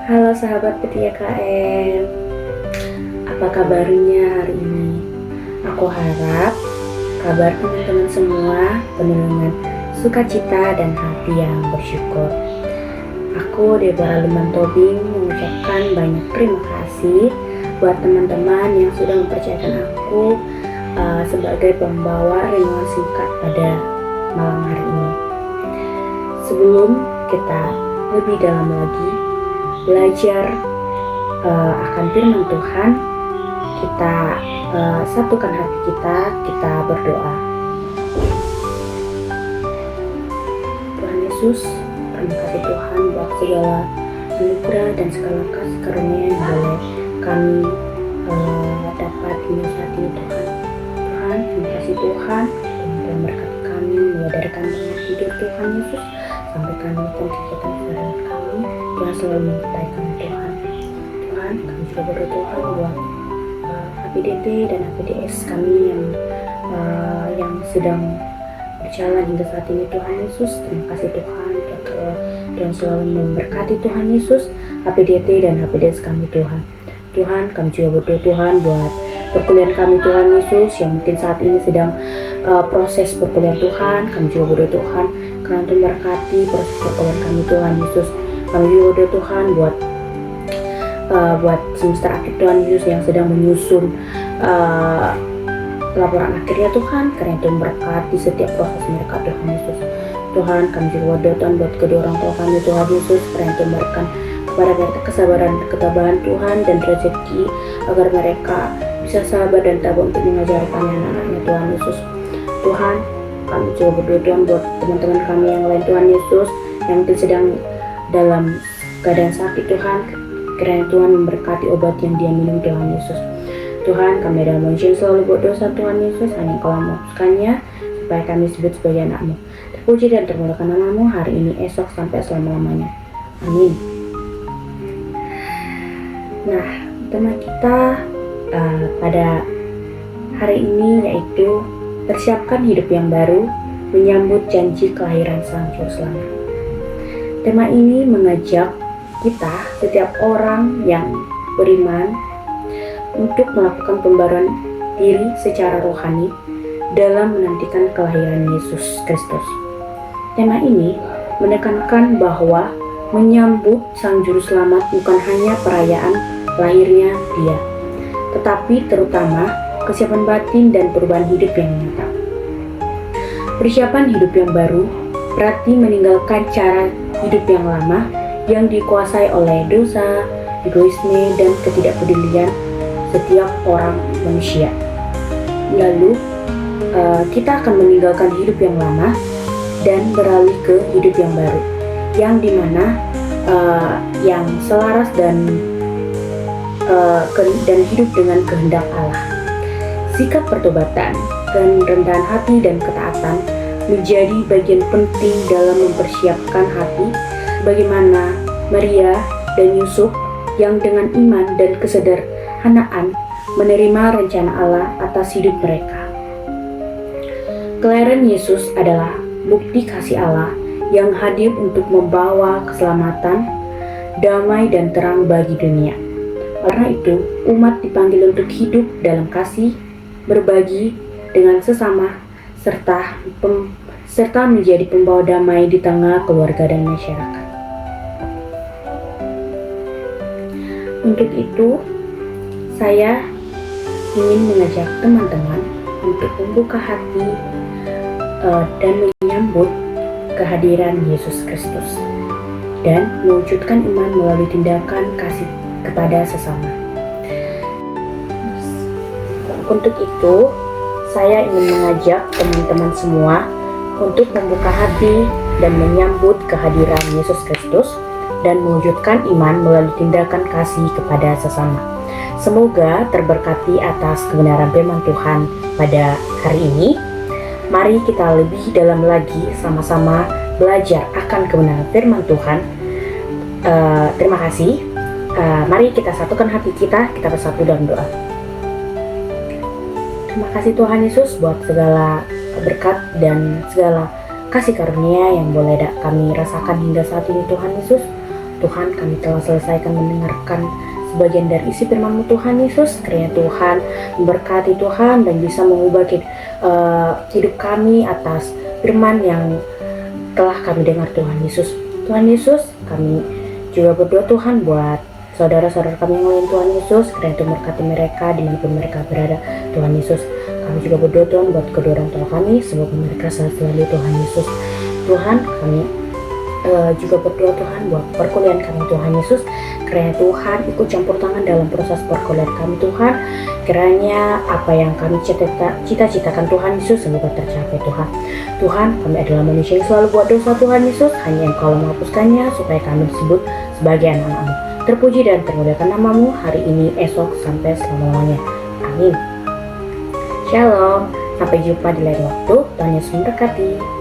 Halo sahabat Petia KM, apa kabarnya hari ini? Aku harap kabar teman-teman semua penuh dengan sukacita dan hati yang bersyukur. Aku Deborah Luman Tobing mengucapkan banyak terima kasih buat teman-teman yang sudah mempercayakan aku sebagai pembawa renungan singkat pada malam hari ini. Sebelum kita lebih dalam lagi belajar akan firman Tuhan, kita satukan hati kita berdoa. Tuhan Yesus, terima kasih Tuhan buat segala anugerah dan segala kasih karunia yang boleh kami dapat hingga saat ini Tuhan. Tuhan, terima kasih Tuhan yang memberkati kami mulai dari kami tidur Tuhan Yesus sampai kami melakukan kegiatan sehari kami. Tuhan selalu menyertai kami Tuhan. Tuhan, kami juga berdoa Tuhan buat HPDT dan HPDS kami yang sedang berjalan hingga saat ini Tuhan Yesus. Terima kasih Tuhan dan selalu memberkati Tuhan Yesus HPDT dan HPDS kami Tuhan. Tuhan, kami juga berdoa Tuhan buat perkuliahan kami Tuhan Yesus yang mungkin saat ini sedang proses perkuliahan Tuhan. Kami juga berdoa Tuhan karena Tuhan memberkati proses perkuliahan kami Tuhan Yesus. Kami juga berdoa Tuhan buat semester akhir Tuhan Yesus yang sedang menyusun laporan akhirnya Tuhan, karena itu memberkati setiap proses mereka Tuhan Yesus. Tuhan, kami juga berdoa Tuhan buat kedua orang tua kami Tuhan Yesus, karena itu memberikan kepada mereka kesabaran, ketabahan Tuhan dan rezeki agar mereka bisa sabar dan tabah untuk mengajarkan anak-anaknya Tuhan Yesus. Tuhan, kami juga berdoa Tuhan buat teman-teman kami yang lain Tuhan Yesus yang mungkin sedang dalam keadaan sakit Tuhan, kiranya Tuhan memberkati obat yang dia minum Tuhan Yesus. Tuhan, kami dalam mengucapkan selalu berdosa Tuhan Yesus, hanya Engkau menghapuskannya supaya kami disebut sebagai anak-Mu. Terpuji dan termuliakan nama-Mu hari ini, esok, sampai selama-lamanya. Amin. Nah, tema kita pada hari ini yaitu persiapkan hidup yang baru, menyambut janji kelahiran Sang Juru Selamat. Tema ini mengajak kita, setiap orang yang beriman, untuk melakukan pembaruan diri secara rohani dalam menantikan kelahiran Yesus Kristus. Tema ini menekankan bahwa menyambut Sang Juru Selamat bukan hanya perayaan lahirnya Dia, tetapi terutama kesiapan batin dan perubahan hidup yang nyata. Persiapan hidup yang baru berarti meninggalkan cara hidup yang lama yang dikuasai oleh dosa, egoisme, dan ketidakpedulian setiap orang manusia. Lalu kita akan meninggalkan hidup yang lama dan beralih ke hidup yang baru, yang dimana yang selaras dan hidup dengan kehendak Allah. Sikap pertobatan dan rendahan hati dan ketaatan menjadi bagian penting dalam mempersiapkan hati, bagaimana Maria dan Yusuf yang dengan iman dan kesederhanaan menerima rencana Allah atas hidup mereka. Kelahiran Yesus adalah bukti kasih Allah yang hadir untuk membawa keselamatan, damai dan terang bagi dunia. Karena itu, umat dipanggil untuk hidup dalam kasih, berbagi dengan sesama, serta menjadi pembawa damai di tengah keluarga dan masyarakat. Untuk itu, saya ingin mengajak teman-teman untuk membuka hati dan menyambut kehadiran Yesus Kristus dan mewujudkan iman melalui tindakan kasih kepada sesama. Untuk itu, saya ingin mengajak teman-teman semua untuk membuka hati dan menyambut kehadiran Yesus Kristus dan mewujudkan iman melalui tindakan kasih kepada sesama. Semoga terberkati atas kebenaran firman Tuhan pada hari ini. Mari kita lebih dalam lagi sama-sama belajar akan kebenaran firman Tuhan. Terima kasih. Mari kita satukan hati kita bersatu dalam doa. Terima kasih Tuhan Yesus buat segala berkat dan segala kasih karunia yang boleh kami rasakan hingga saat ini Tuhan Yesus. Tuhan, kami telah selesaikan mendengarkan sebagian dari isi firman-Mu Tuhan Yesus. Kiranya Tuhan memberkati Tuhan dan bisa mengubah hidup kami atas firman yang telah kami dengar Tuhan Yesus. Tuhan Yesus, kami juga berdoa Tuhan buat saudara-saudara kami yang lain Tuhan Yesus. Kiranya Tuhan memberkati mereka dimanapun mereka berada Tuhan Yesus. Kami juga berdoa Tuhan buat kedua orang tua kami, semoga mereka sehat selalu Tuhan Yesus. Tuhan, kami juga berdoa Tuhan buat perkuliahan kami Tuhan Yesus. Kiranya Tuhan ikut campur tangan dalam proses perkuliahan kami Tuhan. Kiranya apa yang kami cita-citakan Tuhan Yesus semoga tercapai Tuhan. Tuhan, kami adalah manusia yang selalu buat dosa Tuhan Yesus. Hanya Engkau menghapuskannya supaya kami disebut sebagai anak-anak-Mu. Terpuji dan termuliakan nama-Mu hari ini, esok, sampai selama-lamanya. Amin. Shalom, sampai jumpa di lain waktu. Tuhan Yesus memberkati.